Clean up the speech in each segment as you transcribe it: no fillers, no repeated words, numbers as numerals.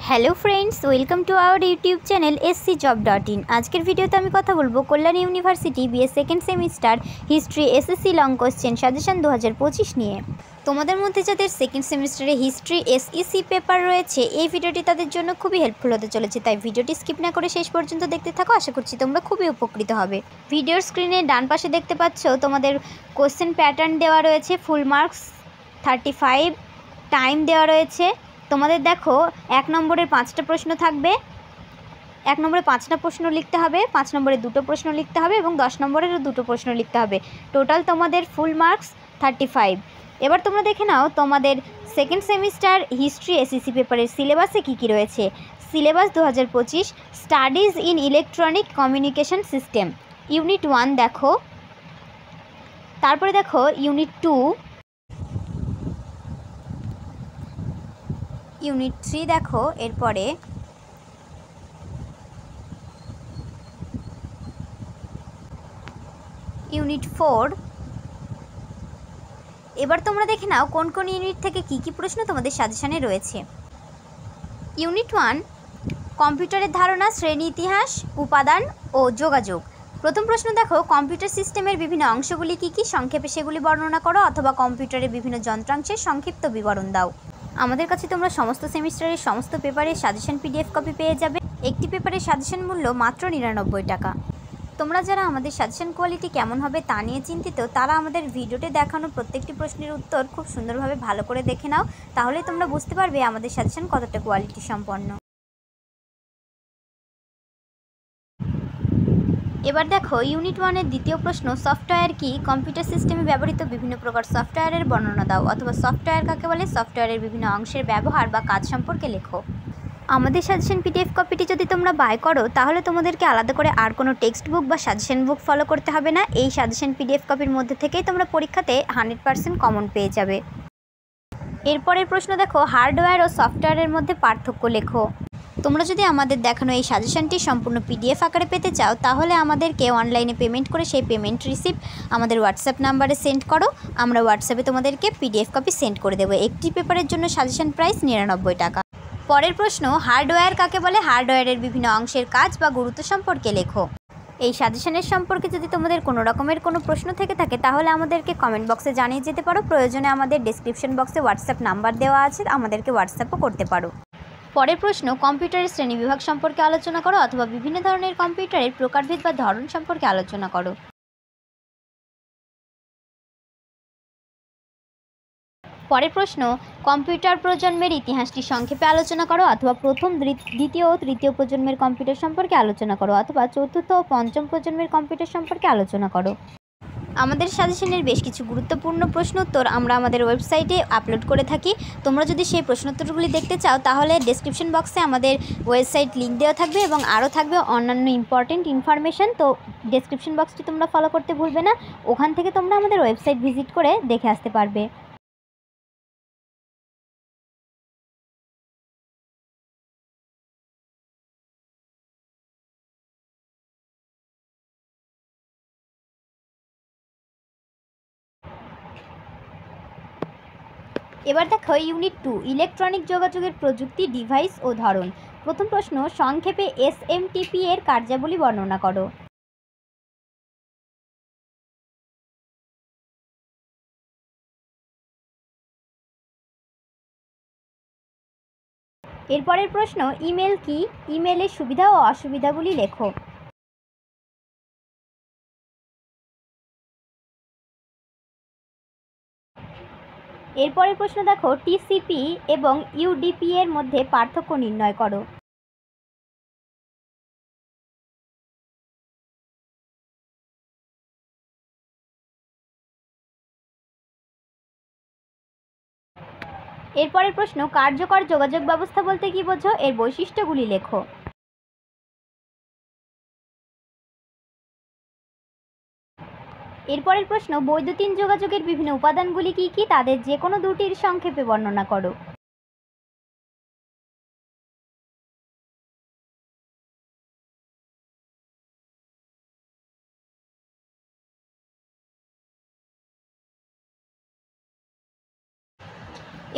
Hello friends, welcome to our YouTube channel scjob.in। আজকের ভিডিওতে আমি কথা বলবো Kalyani university BA second semester history SSC long question suggestion 2025 নিয়ে। তোমাদের মধ্যে যাদের সেকেন্ড সেমিস্টারে হিস্ট্রি এসইসি পেপার রয়েছে, এই ভিডিওটি তাদের জন্য খুবই হেল্পফুল হতে চলেছে, তাই ভিডিওটি স্কিপ না করে শেষ পর্যন্ত দেখতে থাকো। আশা করছি তোমরা খুবই উপকৃত হবে। ভিডিওর স্ক্রিনে ডান পাশে দেখতে পাচ্ছ তোমাদের কোশ্চেন প্যাটার্ন দেওয়া রয়েছে, ফুল মার্কস 35, টাইম দেওয়া রয়েছে। তোমাদের দেখো 1 নম্বরের 5টা প্রশ্ন থাকবে, 1 নম্বরে 5টা প্রশ্ন লিখতে হবে, 5 নম্বরে 2টো প্রশ্ন লিখতে হবে এবং 10 নম্বরেরও 2টো প্রশ্ন লিখতে হবে। টোটাল তোমাদের ফুল মার্কস 35। এবার তোমরা দেখে নাও তোমাদের সেকেন্ড সেমিস্টার হিস্ট্রি এসইসি পেপারের সিলেবাসে কী কী রয়েছে। Syllabus 2025 studies in electronic communication system, unit 1 দেখো, তারপরে দেখো ইউনিট 2, ইউনিট 3 দেখো, এরপরে ইউনিট 4। এবার তোমরা দেখে নাও কোন কোন ইউনিট থেকে কী কী প্রশ্ন তোমাদের সাজেশনে রয়েছে। ইউনিট 1 কম্পিউটারের ধারণা, শ্রেণী ইতিহাস, উপাদান ও যোগাযোগ। প্রথম প্রশ্ন দেখো, কম্পিউটার সিস্টেমের বিভিন্ন অংশগুলি কী কী, সংক্ষেপে সেগুলি বর্ণনা করো, অথবা কম্পিউটারের বিভিন্ন যন্ত্রাংশের সংক্ষিপ্ত বিবরণ দাও। আমাদের কাছে তোমরা সমস্ত সেমিস্টারের সমস্ত পেপারের সাজেশন পিডিএফ কপি পেয়ে যাবে। একটি পেপারের সাজেশন মূল্য মাত্র 99 টাকা। তোমরা যারা আমাদের সাজেশন কোয়ালিটি কেমন হবে তা নিয়ে চিন্তিত, তারা আমাদের ভিডিওতে দেখানো প্রত্যেকটি প্রশ্নের উত্তর খুব সুন্দরভাবে ভালো করে দেখে নাও, তাহলে তোমরা বুঝতে পারবে আমাদের সাজেশন কতটা কোয়ালিটি সম্পন্ন। এবার দেখো ইউনিট 1-এর দ্বিতীয় প্রশ্ন, সফটওয়্যার কি, কম্পিউটার সিস্টেমে ব্যবহৃত বিভিন্ন প্রকার সফটওয়্যারের বর্ণনা দাও, অথবা সফটওয়্যার কাকে বলে, সফটওয়্যারের বিভিন্ন অংশের ব্যবহার বা কাজ সম্পর্কে লেখো। আমাদের সাজেশন পিডিএফ কপিটি যদি তোমরা বাই করো, তাহলে তোমাদেরকে আলাদা করে আর কোনো টেক্সট বুক বা সাজেশন বুক ফলো করতে হবে না। এই সাজেশন পিডিএফ কপির মধ্যে থেকেই তোমরা পরীক্ষাতে 100% কমন পেয়ে যাবে। এরপরের প্রশ্ন দেখো, হার্ডওয়্যার ও সফটওয়্যারের মধ্যে পার্থক্য লেখো। তোমরা যদি আমাদের দেখানো এই সাজেশনটি সম্পূর্ণ পিডিএফ আকারে পেতে চাও, তাহলে আমাদেরকে অনলাইনে পেমেন্ট করে সেই পেমেন্ট রিসিপ্ট আমাদের হোয়াটসঅ্যাপ নাম্বারে সেন্ড করো। আমরা হোয়াটসঅ্যাপে তোমাদেরকে পিডিএফ কপি সেন্ড করে দেবো। একটি পেপারের জন্য সাজেশন প্রাইস 99 টাকা। পরের প্রশ্ন, হার্ডওয়্যার কাকে বলে, হার্ডওয়্যারের বিভিন্ন অংশের কাজ বা গুরুত্ব সম্পর্কে লেখো। এই সাজেশনের সম্পর্কে যদি তোমাদের কোনো রকমের কোনো প্রশ্ন থেকে থাকে, তাহলে আমাদেরকে কমেন্ট বক্সে জানিয়ে যেতে পারো। প্রয়োজনে আমাদের ডেসক্রিপশন বক্সে হোয়াটসঅ্যাপ নাম্বার দেওয়া আছে, আমাদেরকে হোয়াটসঅ্যাপও করতে পারো। পরের প্রশ্ন, কম্পিউটারের শ্রেণীবিভাগ সম্পর্কে আলোচনা করো, অথবা বিভিন্ন ধরনের কম্পিউটারের প্রকারভেদ বা ধরন সম্পর্কে আলোচনা করো। পরের প্রশ্ন, কম্পিউটার প্রজন্মের ইতিহাসটি সংক্ষেপে আলোচনা করো, অথবা প্রথম, দ্বিতীয় ও তৃতীয় প্রজন্মের কম্পিউটার সম্পর্কে আলোচনা করো, অথবা চতুর্থ ও পঞ্চম প্রজন্মের কম্পিউটার সম্পর্কে আলোচনা করো। আমাদের সাজেশনের বেশ কিছু গুরুত্বপূর্ণ প্রশ্ন উত্তর আমরা আমাদের ওয়েবসাইটে আপলোড করে থাকি। তোমরা যদি সেই প্রশ্নোত্তরগুলি দেখতে চাও, তাহলে ডেসক্রিপশন বক্সে আমাদের ওয়েবসাইট লিঙ্ক দেওয়া থাকবে এবং আরও থাকবে অন্যান্য ইম্পর্টেন্ট ইনফরমেশান। তো ডেসক্রিপশন বক্সটি তোমরা ফলো করতে ভুলবে না, ওখান থেকে তোমরা আমাদের ওয়েবসাইট ভিজিট করে দেখে আসতে পারবে। এবার দেখো ইউনিট 2 ইলেকট্রনিক যোগাযোগের প্রযুক্তি, ডিভাইস ও ধরন। প্রথম প্রশ্ন, সংক্ষেপে এসএমটিপি এর কার্যাবলী বর্ণনা করো। এরপরের প্রশ্ন, ইমেল কি, ইমেলের সুবিধা ও অসুবিধাগুলি লেখো। এরপরের প্রশ্ন দেখো, টিসিপি এবং ইউডিপি এর মধ্যে পার্থক্য নির্ণয় করো। এরপরের প্রশ্ন, কার্যকর যোগাযোগ ব্যবস্থা বলতে কী বোঝো, এর বৈশিষ্ট্যগুলি লেখো। এরপরের প্রশ্ন, বৈদ্যুতিন যোগাযোগের বিভিন্ন উপাদানগুলি কী কী, তাদের যে কোনো দুটির সংক্ষেপে বর্ণনা করো।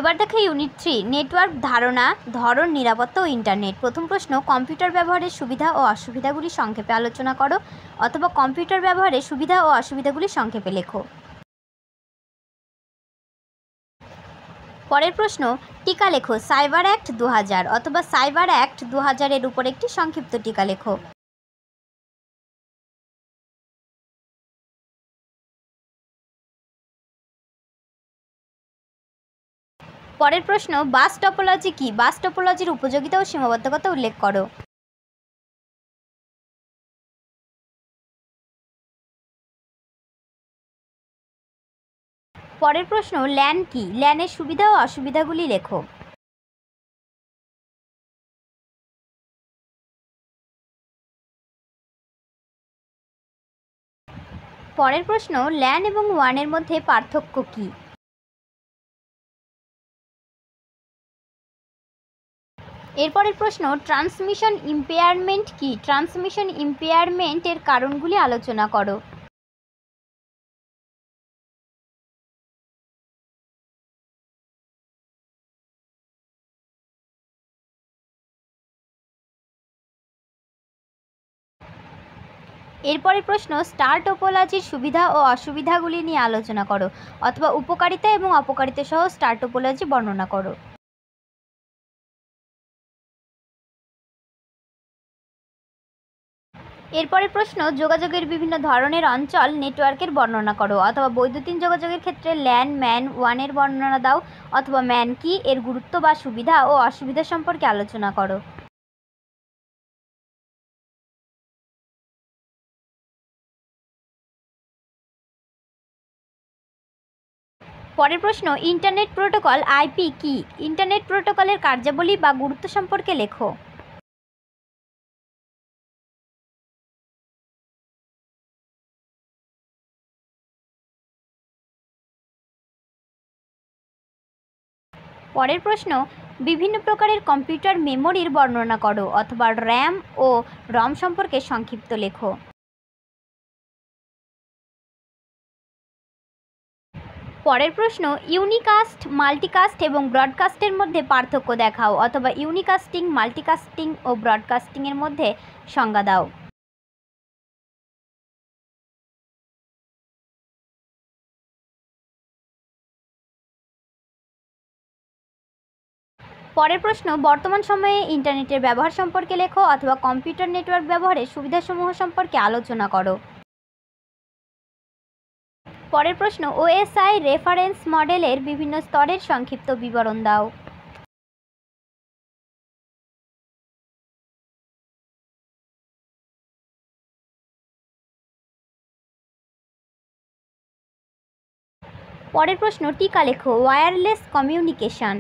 এবার দেখে ইউনিট 3 নেটওয়ার্ক ধারণা, ধরন, নিরাপত্তা ও ইন্টারনেট। প্রথম প্রশ্ন, কম্পিউটার ব্যবহারের সুবিধা ও অসুবিধাগুলি সংক্ষেপে আলোচনা করো, অথবা কম্পিউটার ব্যবহারের সুবিধা ও অসুবিধাগুলি সংক্ষেপে লেখো। পরের প্রশ্ন, টিকা লেখো। সাইবার অ্যাক্ট 2000 অথবা সাইবার অ্যাক্ট 2000 এর উপর একটি সংক্ষিপ্ত টিকা লেখো। পরের প্রশ্ন, বাস টপোলজি কি? বাস টপোলজির উপযোগিতা ও সীমাবদ্ধতা উল্লেখ করো। পরের প্রশ্ন, ল্যান কি? ল্যানের সুবিধা ও অসুবিধাগুলি লেখো। পরের প্রশ্ন, ল্যান এবং ওয়ানের মধ্যে পার্থক্য কি? এরপরের প্রশ্ন, ট্রান্সমিশন ইম্পেয়ারমেন্ট কি? ট্রান্সমিশন ইম্পেয়ারমেন্ট এর কারণগুলি আলোচনা করো। এরপরের প্রশ্ন, স্টার টোপোলজির সুবিধা ও অসুবিধাগুলি নিয়ে আলোচনা করো, অথবা উপকারিতা এবং অপকারিতা সহ স্টার টোপোলজি বর্ণনা করো। এরপরের প্রশ্ন, যোগাযোগের বিভিন্ন ধরনের অঞ্চল নেটওয়ার্কের বর্ণনা করো, অথবা বৈদ্যুতিন যোগাযোগের ক্ষেত্রে ল্যান, ম্যান, ওয়ানের বর্ণনা দাও, অথবা ম্যান কি, এর গুরুত্ব বা সুবিধা ও অসুবিধা সম্পর্কে আলোচনা করো। পরের প্রশ্ন, ইন্টারনেট প্রোটোকল আইপি কি? ইন্টারনেট প্রোটোকলের কার্যাবলী বা গুরুত্ব সম্পর্কে লেখো। পরের প্রশ্ন, বিভিন্ন প্রকারের কম্পিউটার মেমোরির বর্ণনা করো, অথবা র্যাম ও রম সম্পর্কে সংক্ষিপ্ত লেখো। পরের প্রশ্ন, ইউনিকাস্ট, মাল্টিকাস্ট এবং ব্রডকাস্টের মধ্যে পার্থক্য দেখাও, অথবা ইউনিকাস্টিং, মাল্টিকাস্টিং ও ব্রডকাস্টিং এর মধ্যে সংজ্ঞা দাও। পরের প্রশ্ন, বর্তমান সময়ে ইন্টারনেটের ব্যবহার সম্পর্কে লেখো, অথবা কম্পিউটার নেটওয়ার্ক ব্যবহারের সুবিধাসমূহ সম্পর্কে আলোচনা করো। পরের প্রশ্ন, ওএসআই রেফারেন্স মডেলের বিভিন্ন স্তরের সংক্ষিপ্ত বিবরণ দাও। পরের প্রশ্ন, টিকা লেখো। Wireless communication.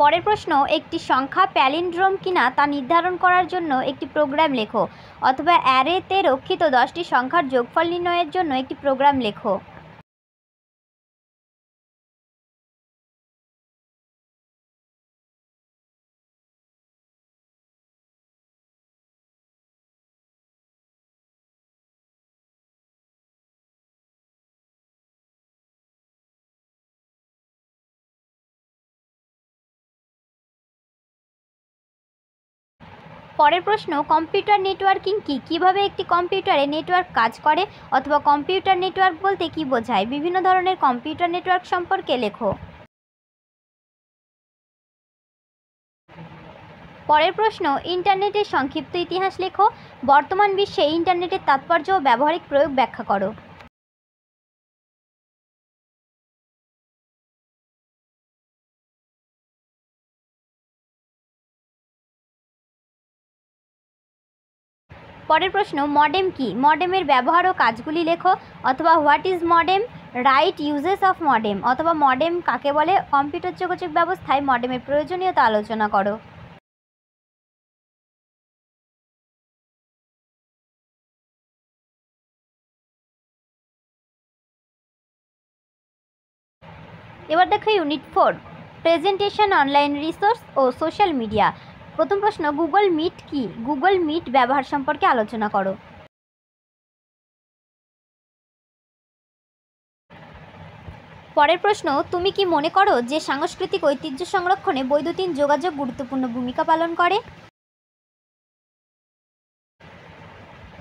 পরের প্রশ্ন, একটি সংখ্যা প্যালিন্ড্রোম কিনা তা নির্ধারণ করার জন্য একটি প্রোগ্রাম লেখো, অথবা অ্যারেতে রক্ষিত 10টি সংখ্যার যোগফল নির্ণয়ের জন্য একটি প্রোগ্রাম লেখো। পরের প্রশ্ন, কম্পিউটার নেটওয়ার্কিং কি? কিভাবে একটি কম্পিউটারে নেটওয়ার্ক কাজ করে, অথবা কম্পিউটার নেটওয়ার্ক বলতে কি বোঝায়? বিভিন্ন ধরনের কম্পিউটার নেটওয়ার্ক সম্পর্কে লেখো। পরের প্রশ্ন, ইন্টারনেটের সংক্ষিপ্ত ইতিহাস লেখো। বর্তমান বিশ্বে ইন্টারনেটের তাৎপর্য ও ব্যবহারিক প্রয়োগ ব্যাখ্যা করো। পরের প্রশ্ন, মডেম কি? মডেমের ব্যবহার ও কাজগুলি লেখো, অথবা what is modem, right uses of modem, অথবা মডেম কাকে বলে, কম্পিউটার যোগাযোগ ব্যবস্থায় মডেমের প্রয়োজনীয়তা আলোচনা করো। এবার দেখো ইউনিট 4 প্রেজেন্টেশন, অনলাইন রিসোর্স ও সোশ্যাল মিডিয়া। প্রথম প্রশ্ন, গুগল মিট কি? গুগল মিট ব্যবহার সম্পর্কে আলোচনা করো। পরের প্রশ্ন, তুমি কি মনে করো যে সাংস্কৃতিক ঐতিহ্য সংরক্ষণে বৈদ্যুতিন যোগাযোগ গুরুত্বপূর্ণ ভূমিকা পালন করে?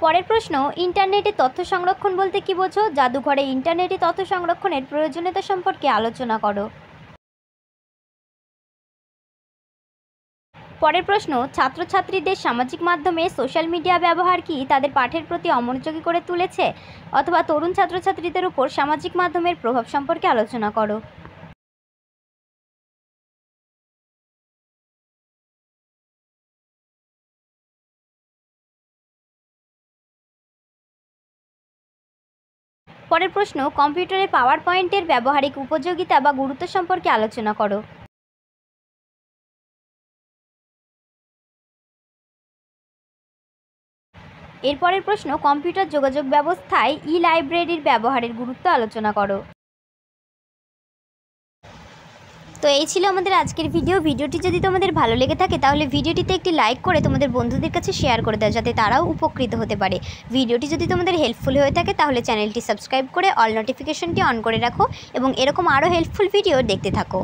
পরের প্রশ্ন, ইন্টারনেটে তথ্য সংরক্ষণ বলতে কি বোঝো? জাদুঘরে ইন্টারনেটে তথ্য সংরক্ষণের প্রয়োজনীয়তা সম্পর্কে আলোচনা করো। পরের প্রশ্ন, ছাত্রছাত্রীদের সামাজিক মাধ্যমে সোশ্যাল মিডিয়া ব্যবহার কি তাদের পাঠের প্রতি অমনোযোগী করে তুলেছে? অথবা তরুণ ছাত্রছাত্রীদের উপর সামাজিক মাধ্যমের প্রভাব সম্পর্কে আলোচনা করো। পরের প্রশ্ন, কম্পিউটারে পাওয়ার পয়েন্টের ব্যবহারিক উপযোগিতা বা গুরুত্ব সম্পর্কে আলোচনা করো। এরপরের প্রশ্ন, কম্পিউটার যোগাযোগ ব্যবস্থায় লাইব্রেরির ব্যবহারের গুরুত্ব আলোচনা করো। তো এই ছিল আমাদের আজকের ভিডিওটি যদি তোমাদের ভালো লেগে থাকে তাহলে ভিডিওটিতে একটি লাইক করে তোমাদের বন্ধুদের কাছে শেয়ার করে দাও, যাতে তারাও উপকৃত হতে পারে। ভিডিওটি যদি তোমাদের হেল্পফুল হয়ে থাকে তাহলে চ্যানেলটি সাবস্ক্রাইব করে অল নোটিফিকেশনটি অন করে রাখো এবং এরকম আরও হেল্পফুল ভিডিও দেখতে থাকো।